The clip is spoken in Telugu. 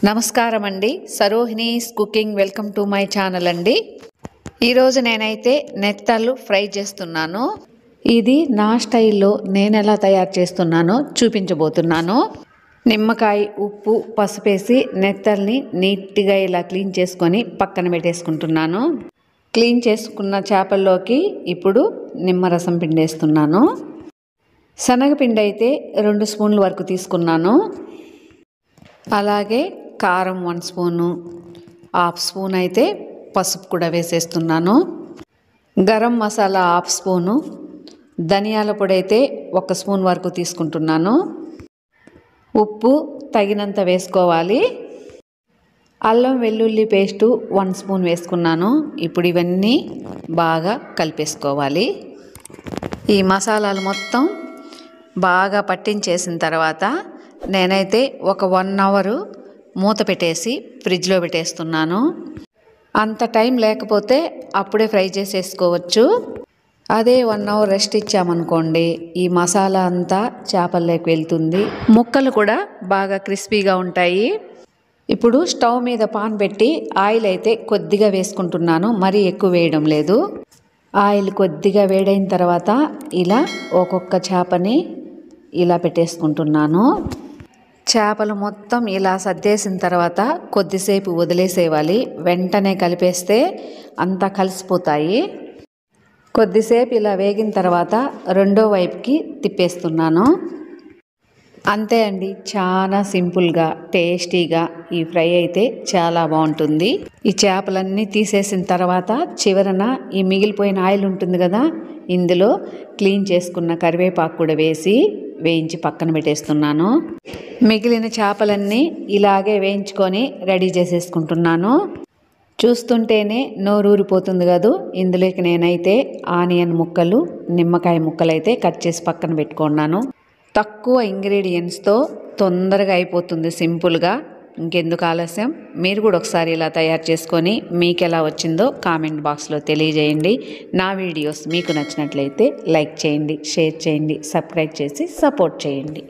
నమస్కారం అండి. Sarohini's cooking welcome to my channel అండి. ఈరోజు నేనైతే నెత్తళ్ళు ఫ్రై చేస్తున్నాను. ఇది నా స్టైల్లో నేను ఎలా తయారు చేస్తున్నానో చూపించబోతున్నాను. నిమ్మకాయ, ఉప్పు, పసుపేసి నెత్తల్ని నీట్గా ఇలా క్లీన్ చేసుకొని పక్కన పెట్టేసుకుంటున్నాను. క్లీన్ చేసుకున్న చేపల్లోకి ఇప్పుడు నిమ్మరసం పిండేస్తున్నాను. శనగపిండి అయితే 2 స్పూన్ల వరకు తీసుకున్నాను. అలాగే కారం 1 స్పూను, 1/2 స్పూన్ అయితే పసుపు కూడా వేసేస్తున్నాను. గరం మసాలా 1/2 స్పూను, ధనియాల పొడి అయితే 1 స్పూన్ వరకు తీసుకుంటున్నాను. ఉప్పు తగినంత వేసుకోవాలి. అల్లం వెల్లుల్లి పేస్టు 1 స్పూన్ వేసుకున్నాను. ఇప్పుడు ఇవన్నీ బాగా కలిపేసుకోవాలి. ఈ మసాలాలు మొత్తం బాగా పట్టించేసిన తర్వాత నేనైతే ఒక 1 అవర్ మూత పెట్టేసి ఫ్రిడ్జ్లో పెట్టేస్తున్నాను. అంత టైం లేకపోతే అప్పుడే ఫ్రై చేసేసుకోవచ్చు. అదే 1 అవర్ రెస్ట్ ఇచ్చామనుకోండి, ఈ మసాలా అంతా చేపల్లోకి వెళ్తుంది. ముక్కలు కూడా బాగా క్రిస్పీగా ఉంటాయి. ఇప్పుడు స్టవ్ మీద పాన్ పెట్టి ఆయిల్ అయితే కొద్దిగా వేసుకుంటున్నాను, మరీ ఎక్కువ వేయడం లేదు. ఆయిల్ కొద్దిగా వేడైన తర్వాత ఇలా ఒక్కొక్క చేపని ఇలా పెట్టేసుకుంటున్నాను. చేపలు మొత్తం ఇలా సర్దేసిన తర్వాత కొద్దిసేపు వదిలేసేయాలి. వెంటనే కలిపేస్తే అంతా కలిసిపోతాయి. కొద్దిసేపు ఇలా వేగిన తర్వాత రెండో వైపుకి తిప్పేస్తున్నాను. అంతే అండి, చాలా సింపుల్గా టేస్టీగా ఈ ఫ్రై అయితే చాలా బాగుంటుంది. ఈ చేపలన్నీ తీసేసిన తర్వాత చివరన ఈ మిగిలిపోయిన ఆయిల్ ఉంటుంది కదా, ఇందులో క్లీన్ చేసుకున్న కరివేపాకు కూడా వేసి వేయించి పక్కన పెట్టేస్తున్నాను. మిగిలిన చేపలన్నీ ఇలాగే వేయించుకొని రెడీ చేసేసుకుంటున్నాను. చూస్తుంటేనే నోరూరిపోతుంది కదా. ఇందులోకి నేనైతే ఆనియన్ ముక్కలు, నిమ్మకాయ ముక్కలు అయితే కట్ చేసి పక్కన పెట్టుకున్నాను. తక్కువ ఇంగ్రీడియంట్స్తో తొందరగా అయిపోతుంది, సింపుల్గా. ఇంకెందుకు ఆలస్యం, మీరు కూడా ఒకసారి ఇలా తయారు చేసుకొని మీకు ఎలా వచ్చిందో కామెంట్ బాక్స్లో తెలియజేయండి. నా వీడియోస్ మీకు నచ్చినట్లయితే లైక్ చేయండి, షేర్ చేయండి, సబ్స్క్రైబ్ చేసి సపోర్ట్ చేయండి.